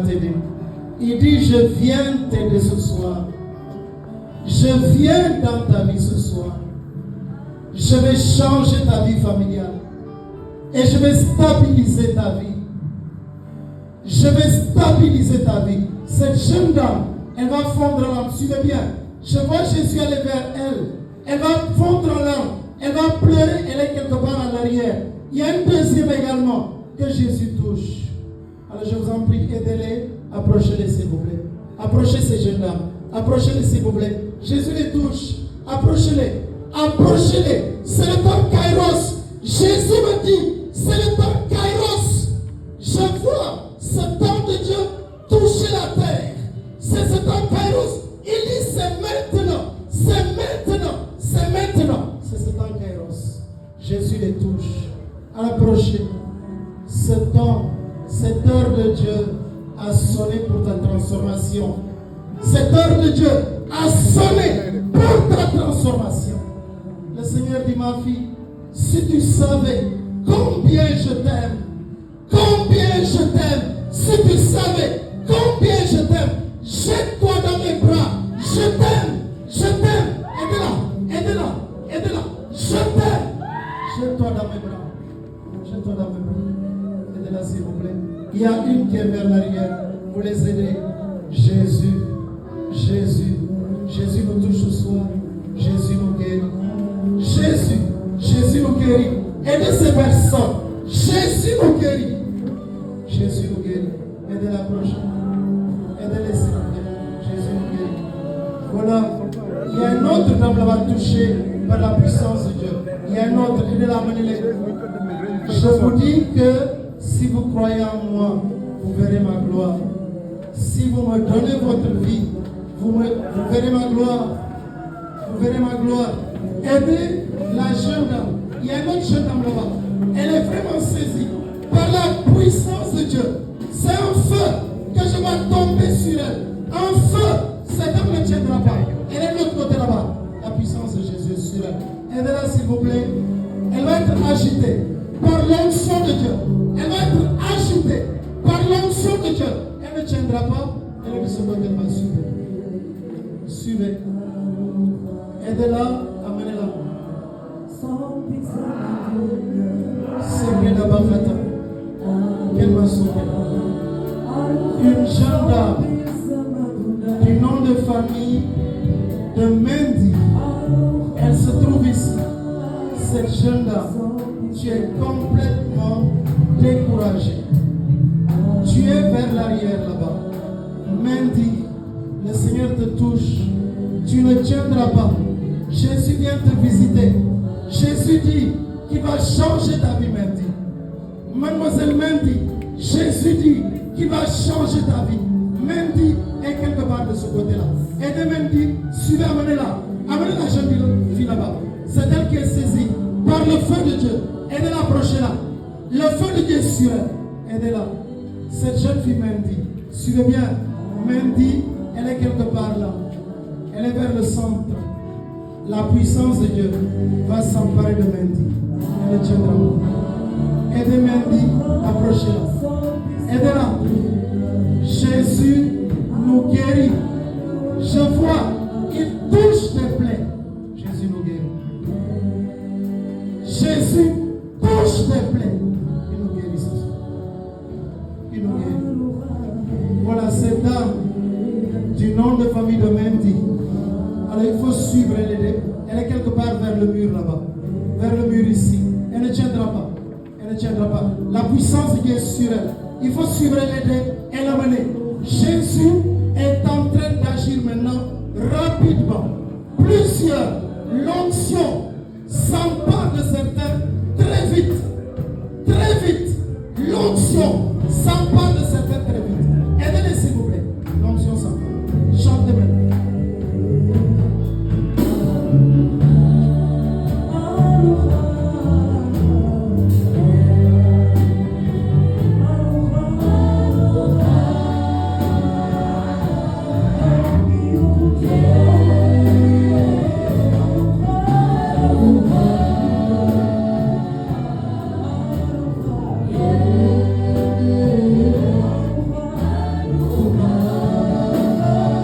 t'aider. Il dit, je viens t'aider ce soir. Je viens dans ta vie ce soir. Je vais changer ta vie familiale. Et je vais stabiliser ta vie. Je vais stabiliser ta vie. Cette jeune dame, elle va fondre en larmes. Suivez bien. Je vois Jésus aller vers elle. Elle va fondre en larmes. Elle va pleurer. Elle est quelque part en arrière. Il y a un deuxième également que Jésus touche. Alors je vous en prie, aidez-les. Approchez-les s'il vous plaît. Approchez ces jeunes dames. Approchez-les s'il vous plaît. Jésus les touche. Approchez-les. Approchez-les. C'est le temps Kairos. Jésus me dit, c'est le temps Kairos. Je vois ce temps de Dieu toucher la terre. C'est ce temps Kairos. Il dit, c'est maintenant. C'est maintenant. C'est maintenant. C'est ce temps Kairos. Jésus les touche. Approchez. Ce temps, cette heure de Dieu a sonné pour ta transformation. Cette heure de Dieu a sonné pour ta transformation. Le Seigneur dit, ma fille, si tu savais combien je t'aime, combien je t'aime, si tu savais combien je t'aime, jette-toi dans mes bras, je t'aime, aidez-la, aidez-la, aidez-la, je t'aime, jette-toi dans mes bras, jette-toi dans mes bras, aidez-la s'il vous plaît. Il y a une qui est vers l'arrière, vous les aidez. Jésus, Jésus, Jésus nous touche ce soir, Jésus nous guérit, Jésus, Jésus nous guérit. Aidez ces personnes. Jésus nous guérit. Jésus nous guérit. Aidez la prochaine. Aidez-les s'il vous plaît. Jésus nous guérit. Voilà. Il y a un autre homme là-bas touché par la puissance de Dieu. Il y a un autre. Aidez-la, amenez-les. Je vous dis que si vous croyez en moi, vous verrez ma gloire. Si vous me donnez votre vie, vous verrez ma gloire. Vous verrez ma gloire. Aidez la jeune dame. Il y a une autre jeune dame là-bas. Elle est vraiment saisie par la puissance de Dieu. C'est un feu que je vais tomber sur elle. Un feu. Cette dame ne tiendra pas. Elle est de l'autre côté là-bas. La puissance de Jésus est sur elle. Aidez-la s'il vous plaît. Elle va être agitée par l'onction de Dieu. Elle va être agitée par l'onction de Dieu. Elle ne tiendra pas. Elle est de ce côté, elle va suivre. Suivez. Aidez-la. Amenez-la. C'est bien là-bas, qu'elle m'a sauvé. Une jeune dame du nom de famille de Mendy. Elle se trouve ici. Cette jeune dame, tu es complètement découragée. Tu es vers l'arrière là-bas. Mendy, le Seigneur te touche. Tu ne tiendras pas. Jésus vient te visiter. Jésus dit qu'il va changer ta vie, Mendy. Mademoiselle Mendy, Jésus dit qu'il va changer ta vie. Mendy est quelque part de ce côté-là. Aidez Mendy, suivez, amenez-la. Amenez la jeune fille là-bas. C'est elle qui est saisie par le feu de Dieu. Aidez-la, approchez-la. Le feu de Dieu est sur elle. Aidez-la. Cette jeune fille Mendy, suivez bien. Mendy, elle est quelque part là. Elle est vers le centre. La puissance de Dieu va s'emparer de Mendy. Elle ne tiendra pas. Aidez Mendy, approchez-la. Aidez-la. Jésus nous guérit. Je vois qu'il touche tes plaies. Jésus nous guérit. Jésus touche tes plaies. Il nous guérit. Il nous guérit. Voilà cette dame du nom de famille de Mendy. Alors il faut suivre l'aider. Elle est quelque part vers le mur là-bas. Vers le mur ici. Elle ne tiendra pas. Elle ne tiendra pas. La puissance de Dieu est sur elle. Il faut suivre l'aider et l'amener. Jésus est en train d'agir maintenant rapidement. Plusieurs l'onction s'emparent de cette